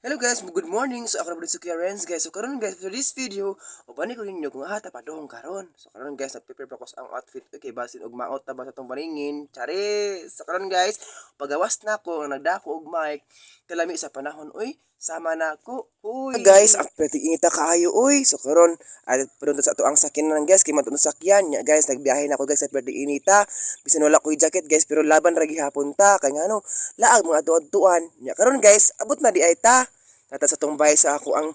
Hello guys, good morning. So ako na sa Karen guys. So karon guys for this video, ubani ko ninyo kung ata padong karon. So karon guys, nagprepare pa ko sa ang outfit okay basin og maot ta ba sa tong paningin. Charis. So karon guys, pagawas na ko ang nagdako og mic kalami sa panahon. Uy, sama na ako. Uy. Guys, ang pretty inita kaayo uy. So karon ay padung sa ato ang sakyanan guys, kay matun sakyan nya guys, nagbiyahe na ako guys sa pretty inita. Bisan wala ko jacket guys, pero laban ra gihapon ta kay ngano, laag mga adto-adtuan. Nya karon guys, abot na di ay ta. Nata sa tumbay sa ako ang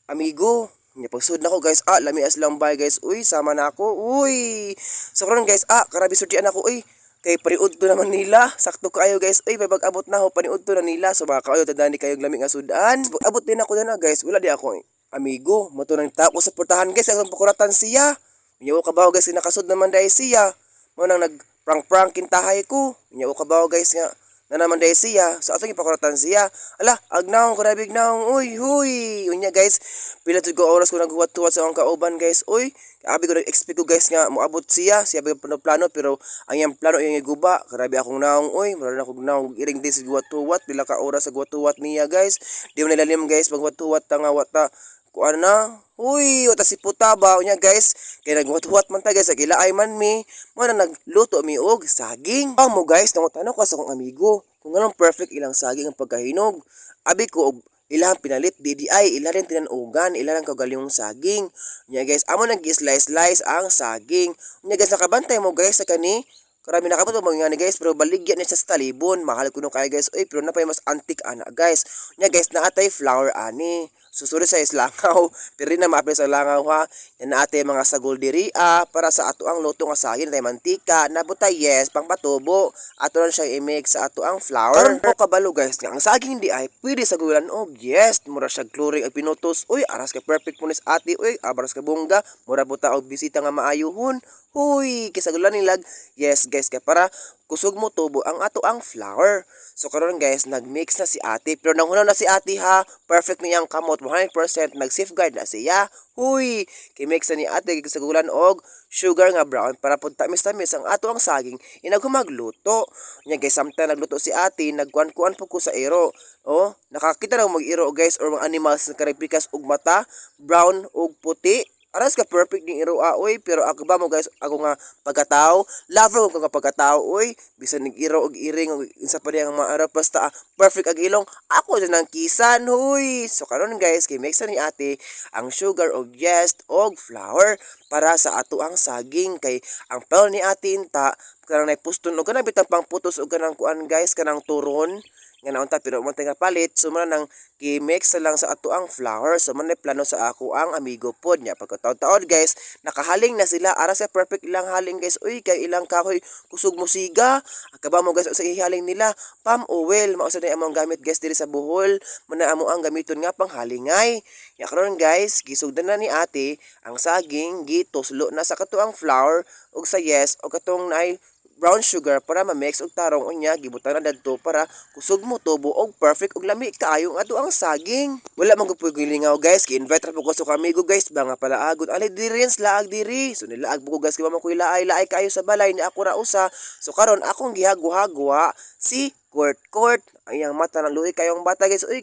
amigo. Nya pagsud nako guys, lami as lang bay guys. Uy, sama na ako. Uy. So karon guys, karabi sudyan ako uy. Kay paniud to naman nila. Sakto kaayo guys. Uy, pag abot na ako paniud to na nila. So baka kayo tandaan kayo lami nga sudan. Pag abot din ako na guys. Wala di ako amigo. Moto nang tako sa portahan guys. Ang pakuratan siya. Nyaw ka ba guys nakasud naman dai siya. Mo nang nag prank kintahay ko. Nyaw ka ba guys nga na naman dahil siya, sa atong ipakuratan siya. Ala, agnaong ko nabig naong, uy, huy. Unya guys, pila ko oras ko naghuwat-huwat sa mga kauban guys, uy. Abi ko nag-expect ko guys nga, moabot siya ba plano pero ang iyang plano yung iguba. Karabi akong naong, uy, mara na akong naong iring din sa guwat-huwat, pila ka oras sa guwat-huwat niya guys. Di mo nilalim guys, maghuwat-huwat nga wata. Kuan na, uy, wata si puta ba, unya guys, kaya naghuwat-huwat man ta guys, gilaay man mi, mana nagluto mi og saging. Pang mo guys, nangutano ko sa kong amigo, kung anong perfect ilang saging ang pagkahinog. Abi ko, ilang pinalit, DDI, ilang rin tinanugan, ilang kagalingong saging. Unya guys, amo nag-slice-slice ang saging. Unya guys, nakabantay mo guys sa kani, karami nakabot mo mga guys, pero baligyan niya sa talibon. Mahal ko no kaya guys, uy, pero napay mas antik ana guys. Unya guys, naatay flour ani. Susuri sa islangaw, pero na maapil sa langaw ha. Yan na ate mga sagol diri para sa ato ang luto nga saging tay mantika, nabutay yes, pang patubo. Ato lang siya i-mix sa ato ang flour. Karon po kabalo guys, nga ang saging di ay pwede sa gulan og yes, mura siya glory ang pinutos. Uy, aras ka perfect punis ate, uy, abaras ka bongga, mura buta og bisita nga maayuhon. Uy, kisagulan nilag. Yes guys, kaya para kusog mo tubo ang ato ang flour. So karon guys, nagmix na si ate. Pero nangunaw na si ate ha. Perfect niyang kamot 100%. Nag-safeguard na siya. Huy, kimix na ni ate kisagulan og sugar nga brown para pud tamis-tamis ang ato ang saging. Inagumagluto. Nya guys, samtang nagluto si ate, nagkuan-kuan po ko sa ero. Oh, nakakita na mag-iro guys or mga animals na karipikas og mata, brown og puti. Aras ka perfect ning iro oy, pero ako ba mo guys, ako nga pagkatao, lover ko nga pagkatao oy, bisan nig iro og iring og insa pa ang mga araw basta perfect ag ilong, ako din ang kisan huy. So karon guys, kay mix ni ate ang sugar og yeast og flour para sa ato ang saging kay ang plan ni ate inta kanang naipuston og kanang bitang pangputos og kanang kuan guys, kanang turon nga naunta pero mo nga palit so man nang gi-mix lang sa ato ang flour so man plano sa ako ang amigo pod nya pagkataon-taon guys nakahaling na sila ara sa perfect ilang haling guys uy kay ilang kahoy kusog musiga akaba mo guys sa ihaling nila palm oil mao sa among gamit guys diri sa Bohol man amo ang gamiton nga panghalingay nya karon guys gisugdan na ni ate ang saging gituslo na sa katuang flour ug sa yes o katong naay brown sugar para ma-mix og tarong unya gibutan na dadto para kusog mo tubo og perfect og lami kaayo nga ato ang saging. Wala man gyud gilingaw guys, ki-invite ra po ko sa amigo guys ba nga pala agud ali diri laag diri. So nilaag po ko guys kay mo ko laay kaayo sa balay ni ako ra usa. So karon akong gihagwa-hagwa si Court ang iyang mata nang luhi kayong bata guys. Uy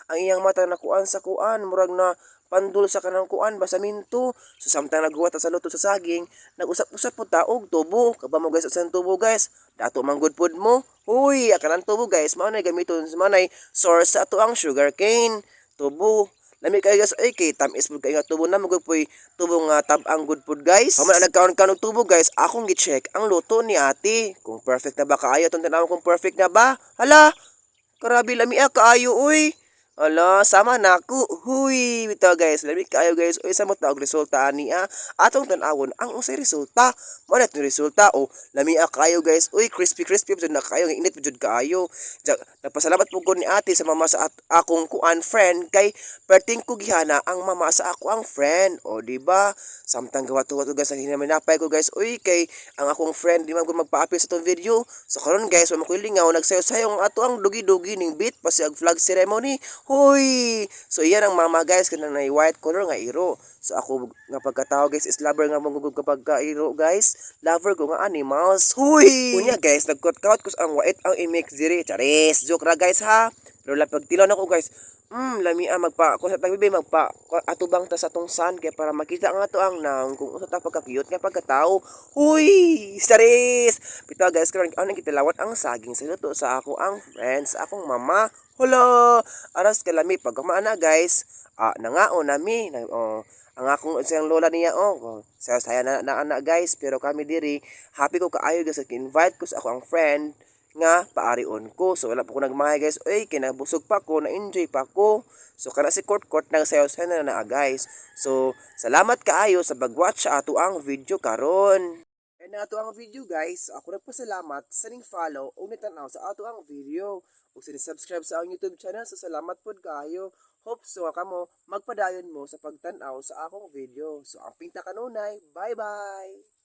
ang iyang mata na kuan sa kuan murag na pandul sa kanang kuan basaminto. So samtang naghuwat sa luto sa saging, nag-usap-usap po ta og tubo. Kaba mo guys sa tubo guys. Dato man good food mo. Huy, kanang tubo guys, mao nay gamiton sa manay source sa ato ang sugar cane. Tubo. Lami kayo guys, ay kay tamis pud kay nga tubo na magpuy tubo nga tab-ang good food guys. Pama nagkaon-kaon og tubo guys, akong gi-check ang luto ni ate. Kung perfect na ba kaayo tong tanawon kung perfect na ba? Hala, karabi lami kaayo uy. Ala, sama na ako. Huy, bitaw guys. Lamig kayo guys. Uy, samot na og resulta ani atong tan-awon ang usay resulta. Mo na resulta o lami kayo guys. Uy, crispy jud na kayo, init jud kaayo. Nagpasalamat po ko ni ate sa mama sa akong kuan friend kay perting ko gihana ang mama sa ako ang friend. O di ba? Samtang gawa-tuwa guys ang hinaminapay ko guys. Uy, kay ang akong friend di man ko magpa-appeal sa tong video. So karon guys, wa makulingaw nagsayo-sayo ang ato ang dugi-dugi ning beat pa si flag ceremony. Hoy! So iyan ang mama guys kanang na white color nga iro. So ako nga pagkatao guys is lover nga mangugog kapag iro guys. Lover ko nga animals. Hoy! Unya guys nagkot-kaut kus ang white ang i-mix diri. Charis, joke ra guys ha. Pero lang pagtilaw nako guys. Lami magpa ko sa tabi magpa atubang ta sa tong sun kay para makita nga to ang nang kung unsa ta pagka-cute nga pagkatao. Huy, saris. Pito guys karon ano kitilawat ang saging sa luto sa ako ang friends, akong mama. Hala, aras kalami pag kumaana guys. Nangaon nami ang akong siyang lola niya saya na guys pero kami diri happy ko kaayo guys invite ko sa ako ang friend nga paarion ko. So wala pa ko nagmahay guys. Oy, kinabusog pa ko, na-enjoy pa ko. So kana si Court Court nagsayaw-sayaw na naa guys. So salamat kaayo sa pag-watch sa ato ang video karon. And na ato ang video guys, ako nagpasalamat sa ning follow o nitanaw sa ato ang video. Ug subscribe sa ang YouTube channel. So salamat pod kaayo. Hope so kamo magpadayon mo sa pagtanaw sa akong video. So ang pinta kanunay, bye-bye.